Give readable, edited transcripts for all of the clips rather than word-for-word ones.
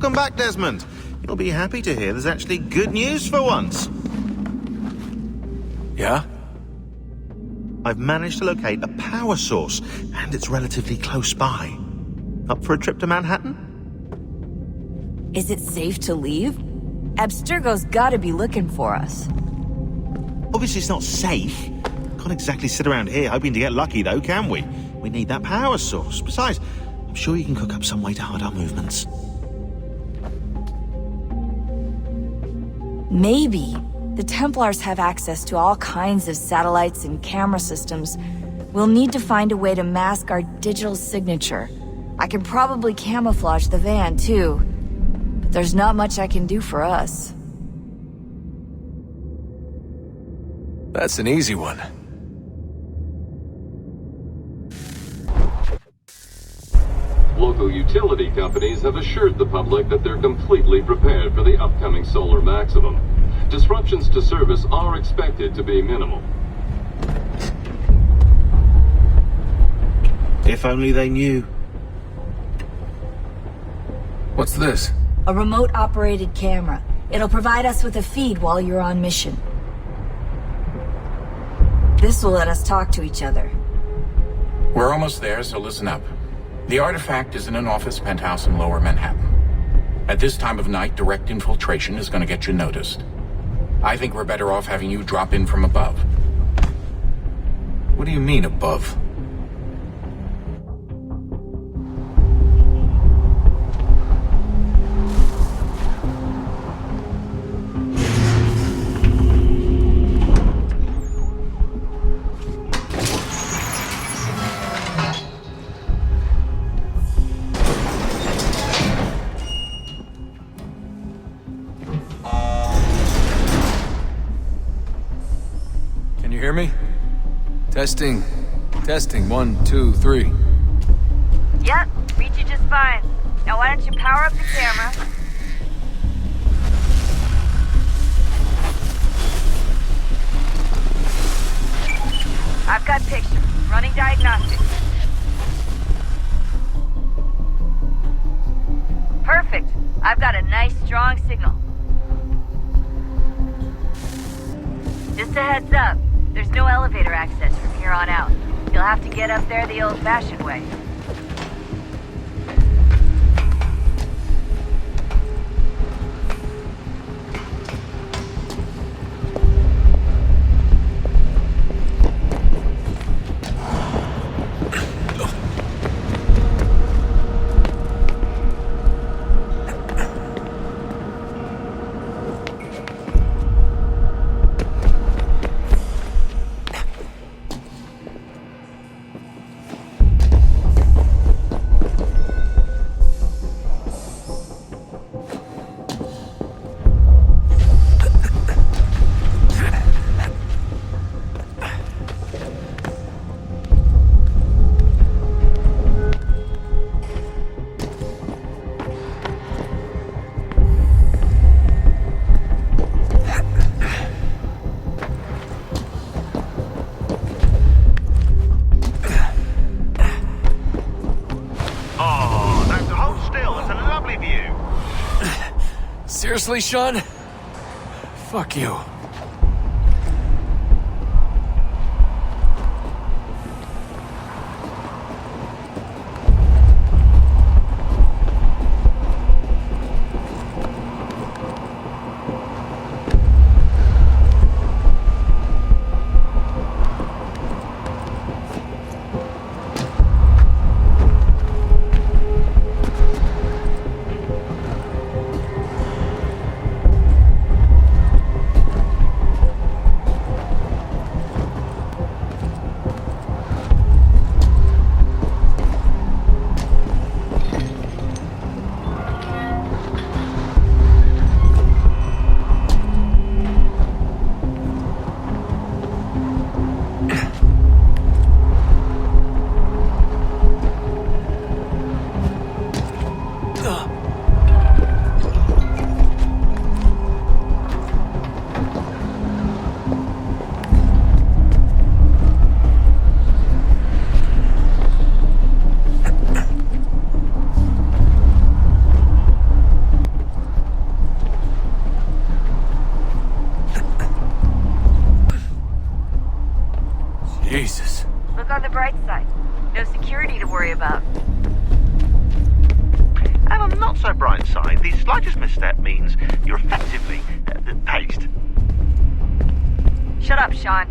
Welcome back, Desmond. You'll be happy to hear there's actually good news for once. Yeah? I've managed to locate a power source, and it's relatively close by. Up for a trip to Manhattan? Is it safe to leave? Abstergo's gotta be looking for us. Obviously it's not safe. Can't exactly sit around here hoping to get lucky, though, can we? We need that power source. Besides, I'm sure you can cook up some way to hide our movements. Maybe. The Templars have access to all kinds of satellites and camera systems. We'll need to find a way to mask our digital signature. I can probably camouflage the van, too. But there's not much I can do for us. That's an easy one. Local utility companies have assured the public that they're completely prepared for the upcoming solar maximum. Disruptions to service are expected to be minimal. If only they knew. What's this? A remote-operated camera. It'll provide us with a feed while you're on mission. This will let us talk to each other. We're almost there, so listen up. The artifact is in an office penthouse in Lower Manhattan. At this time of night, direct infiltration is going to get you noticed. I think we're better off having you drop in from above. What do you mean, above? Hear me? Testing. Testing. 1, 2, 3. Yep, reach you just fine. Now why don't you power up the camera? I've got pictures. Running diagnostics. Perfect. I've got a nice, strong signal. Just a heads up. There's no elevator access from here on out. You'll have to get up there the old-fashioned way. Seriously, Sean? Fuck you. Look on the bright side. No security to worry about. And on the not so bright side, the slightest misstep means you're effectively paced. Shut up, Sean.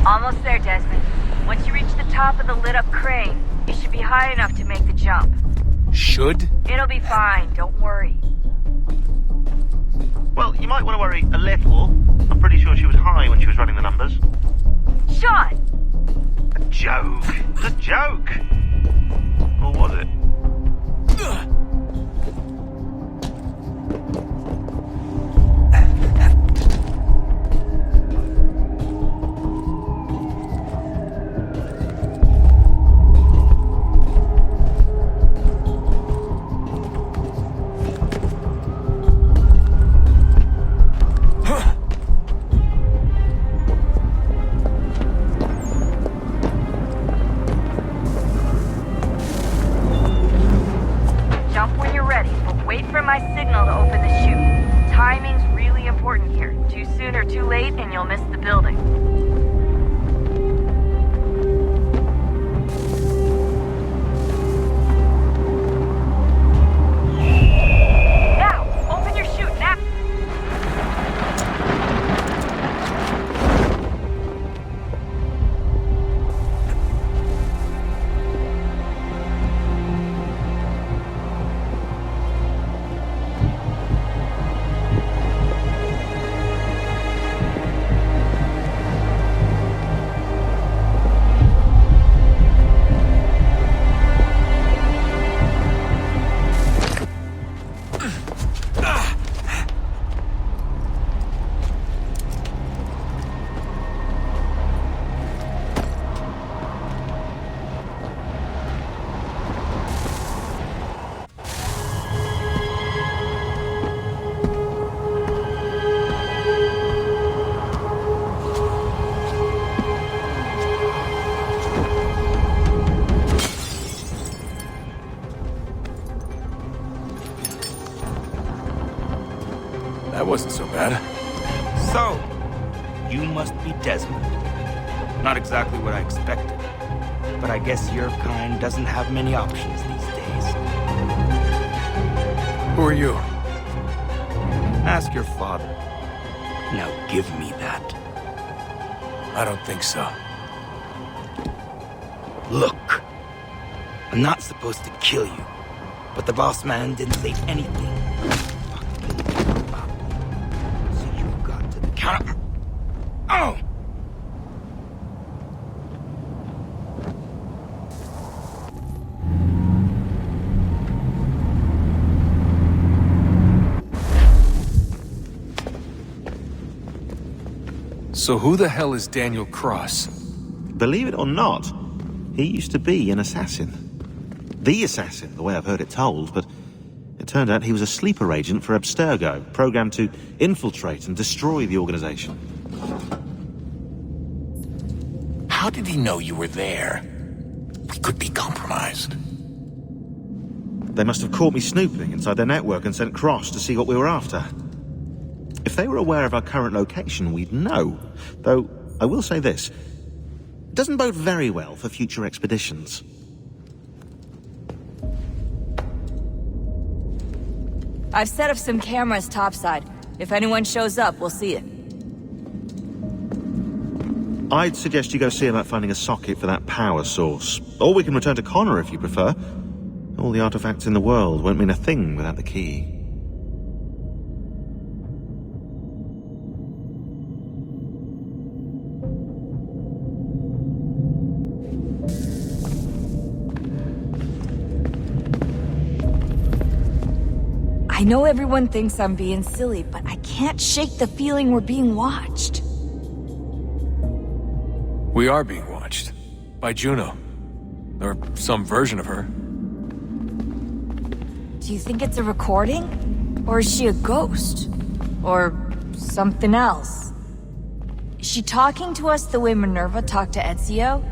Almost there, Desmond. Once you reach the top of the lit-up crane, you should be high enough to make the jump. Should? It'll be fine, don't worry. Well, you might want to worry a little. I'm pretty sure she was high when she was running the numbers. Sean! A joke. It's a joke. Or was it? My signal to open the chute. Timing's really important here. Too soon or too late, and you'll miss the building. Now! Open your chute, now! That wasn't so bad. So, you must be Desmond. Not exactly what I expected, but I guess your kind doesn't have many options these days. Who are you? Ask your father. Now give me that. I don't think so. Look, I'm not supposed to kill you, but the boss man didn't say anything. So you've got to count. Oh! So who the hell is Daniel Cross? Believe it or not, he used to be an assassin. The assassin, the way I've heard it told, but it turned out he was a sleeper agent for Abstergo, programmed to infiltrate and destroy the organization. How did he know you were there? We could be compromised. They must have caught me snooping inside their network and sent Cross to see what we were after. If they were aware of our current location, we'd know. Though, I will say this. It doesn't bode very well for future expeditions. I've set up some cameras topside. If anyone shows up, we'll see it. I'd suggest you go see about finding a socket for that power source. Or we can return to Connor if you prefer. All the artifacts in the world won't mean a thing without the key. I know everyone thinks I'm being silly, but I can't shake the feeling we're being watched. We are being watched. By Juno. Or some version of her. Do you think it's a recording? Or is she a ghost? Or something else? Is she talking to us the way Minerva talked to Ezio?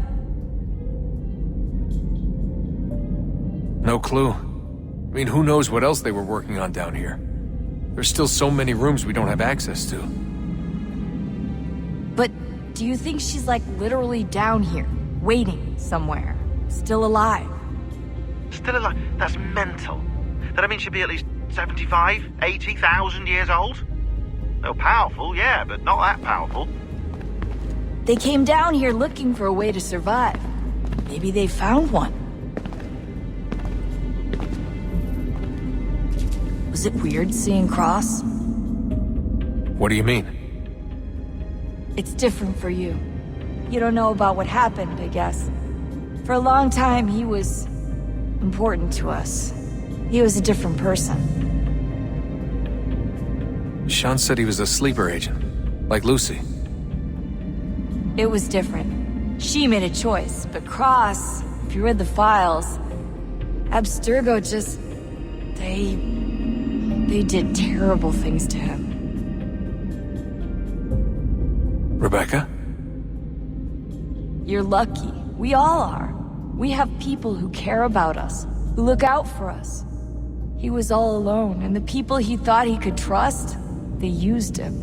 No clue. I mean, who knows what else they were working on down here? There's still so many rooms we don't have access to. But do you think she's like literally down here, waiting somewhere, still alive? Still alive? That's mental. That means she'd be at least 75, 80,000 years old? No, powerful, yeah, but not that powerful. They came down here looking for a way to survive. Maybe they found one. Was it weird seeing Cross? What do you mean? It's different for you. You don't know about what happened, I guess. For a long time, he was important to us. He was a different person. Sean said he was a sleeper agent. Like Lucy. It was different. She made a choice, but Cross, if you read the files, Abstergo just... They did terrible things to him. Rebecca? You're lucky. We all are. We have people who care about us, who look out for us. He was all alone, and the people he thought he could trust, they used him.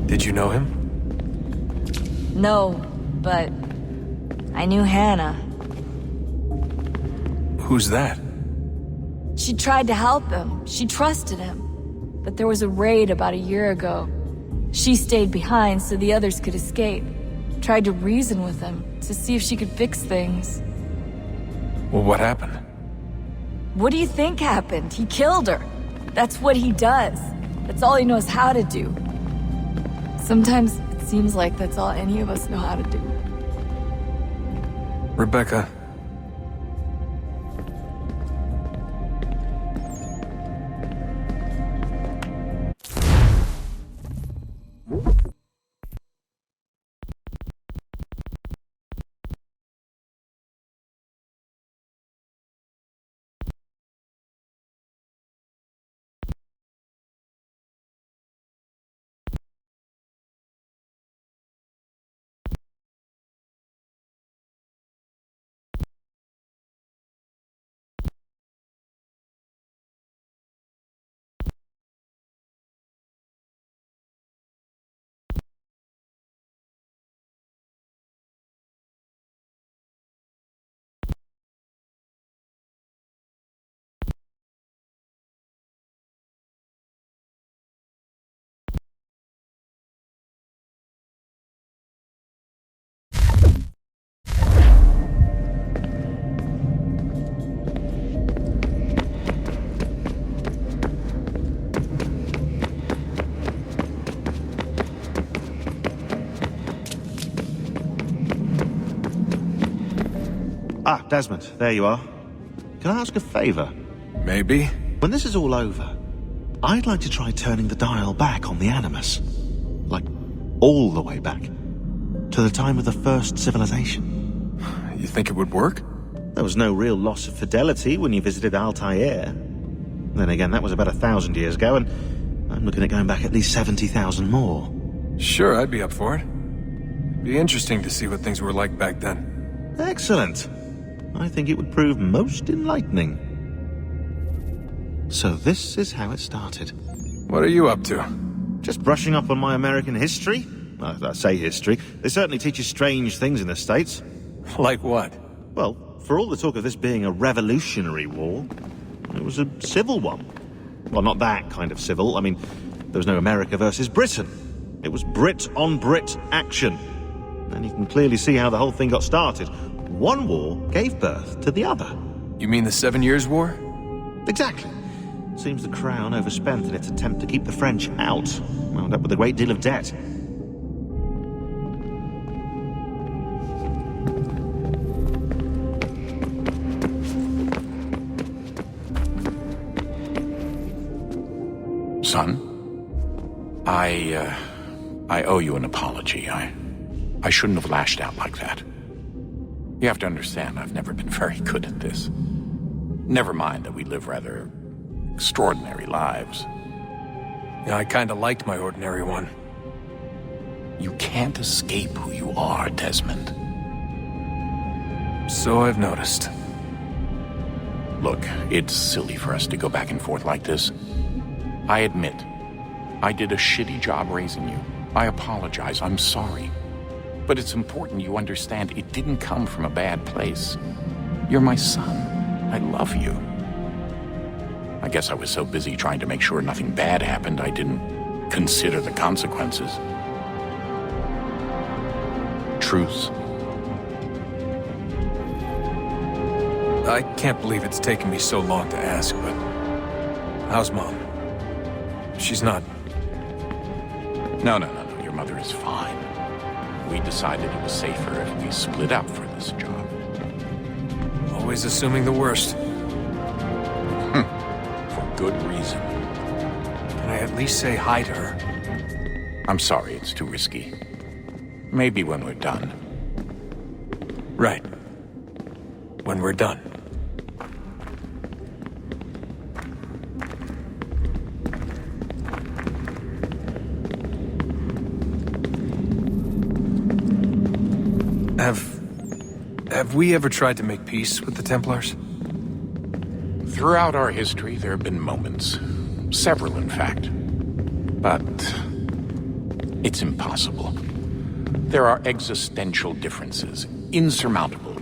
Did you know him? No, but I knew Hannah. Who's that? She tried to help him. She trusted him. But there was a raid about a year ago. She stayed behind so the others could escape. Tried to reason with him to see if she could fix things. Well, what happened? What do you think happened? He killed her. That's what he does. That's all he knows how to do. Sometimes it seems like that's all any of us know how to do. Rebecca. Ah, Desmond, there you are. Can I ask a favor? Maybe? When this is all over, I'd like to try turning the dial back on the Animus. Like, all the way back. To the time of the first civilization. You think it would work? There was no real loss of fidelity when you visited ACIII. Then again, that was about 1,000 years ago, and I'm looking at going back at least 70,000 more. Sure, I'd be up for it. It'd be interesting to see what things were like back then. Excellent. I think it would prove most enlightening. So this is how it started. What are you up to? Just brushing up on my American history. I say history. They certainly teach you strange things in the States. Like what? Well, for all the talk of this being a revolutionary war, it was a civil one. Well, not that kind of civil. I mean, there was no America versus Britain. It was Brit on Brit action. And you can clearly see how the whole thing got started. One war gave birth to the other. You mean the 7 Years' War? Exactly. Seems the Crown overspent in its attempt to keep the French out. Wound up with a great deal of debt. Son, I owe you an apology. I shouldn't have lashed out like that. You have to understand, I've never been very good at this. Never mind that we live rather extraordinary lives. Yeah, I kinda liked my ordinary one. You can't escape who you are, Desmond. So I've noticed. Look, it's silly for us to go back and forth like this. I admit, I did a shitty job raising you. I apologize, I'm sorry. But it's important you understand it didn't come from a bad place. You're my son. I love you. I guess I was so busy trying to make sure nothing bad happened, I didn't consider the consequences. Truce. I can't believe it's taken me so long to ask, but... how's Mom? She's not... No. Your mother is fine. We decided it was safer if we split up for this job. Always assuming the worst. For good reason. Can I at least say hi to her? I'm sorry, it's too risky. Maybe when we're done. Right. When we're done. Have we ever tried to make peace with the Templars? Throughout our history, there have been moments. Several, in fact. But... it's impossible. There are existential differences, insurmountable.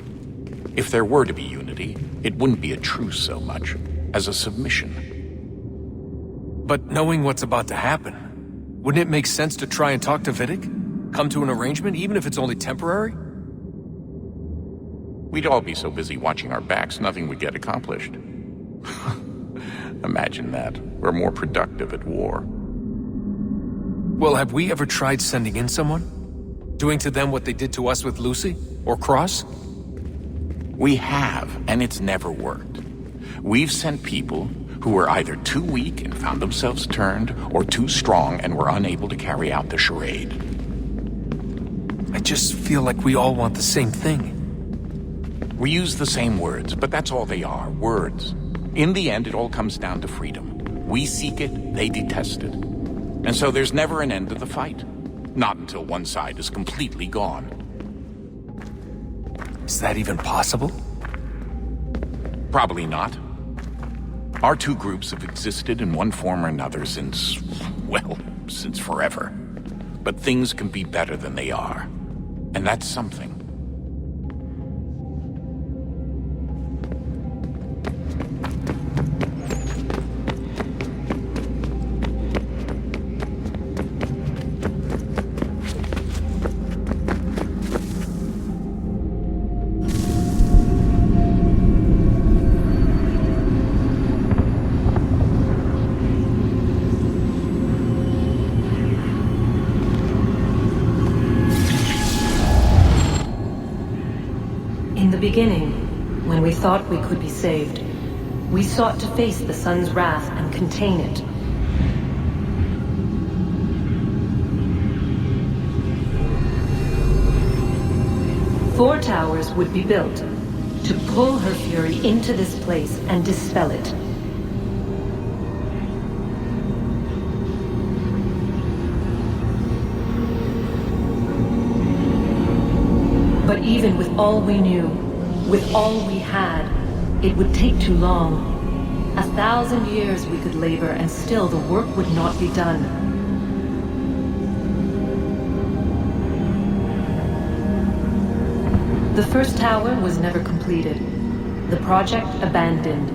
If there were to be unity, it wouldn't be a truce so much as a submission. But knowing what's about to happen, wouldn't it make sense to try and talk to Vidic? Come to an arrangement, even if it's only temporary? We'd all be so busy watching our backs, nothing would get accomplished. Imagine that. We're more productive at war. Well, have we ever tried sending in someone? Doing to them what they did to us with Lucy? Or Cross? We have, and it's never worked. We've sent people who were either too weak and found themselves turned, or too strong and were unable to carry out the charade. I just feel like we all want the same thing. We use the same words, but that's all they are, words. In the end, it all comes down to freedom. We seek it, they detest it. And so there's never an end to the fight. Not until one side is completely gone. Is that even possible? Probably not. Our two groups have existed in one form or another since, well, since forever. But things can be better than they are. And that's something. Beginning, when we thought we could be saved, we sought to face the sun's wrath and contain it. Four towers would be built to pull her fury into this place and dispel it. But even with all we knew, with all we had, it would take too long. 1,000 years we could labor and still the work would not be done. The first tower was never completed. The project abandoned.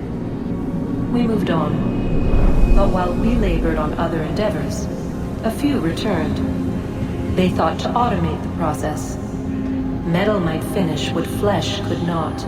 We moved on. But while we labored on other endeavors, a few returned. They thought to automate the process. Metal might finish what flesh could not.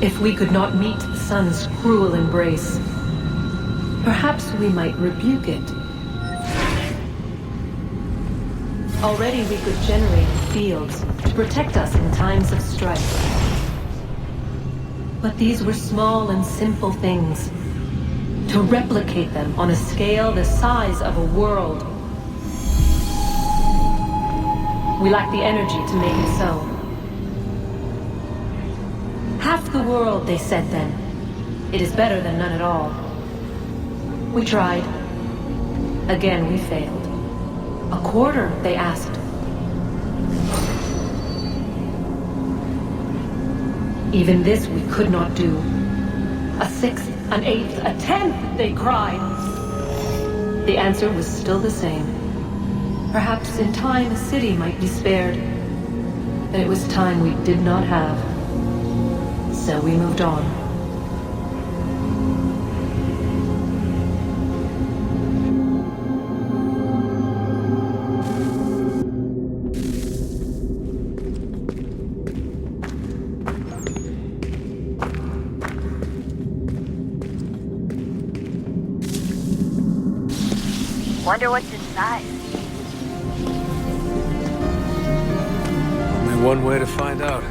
If we could not meet the sun's cruel embrace, perhaps we might rebuke it. Already we could generate fields to protect us in times of strife. But these were small and simple things. To replicate them on a scale the size of a world, we lack the energy to make it so. Half the world, they said then. It is better than none at all. We tried. Again, we failed. A quarter, they asked. Even this we could not do. A sixth, an eighth, a tenth, they cried. The answer was still the same. Perhaps in time a city might be spared. But it was time we did not have. So we moved on. Wonder what's inside. Only one way to find out.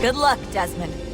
Good luck, Desmond.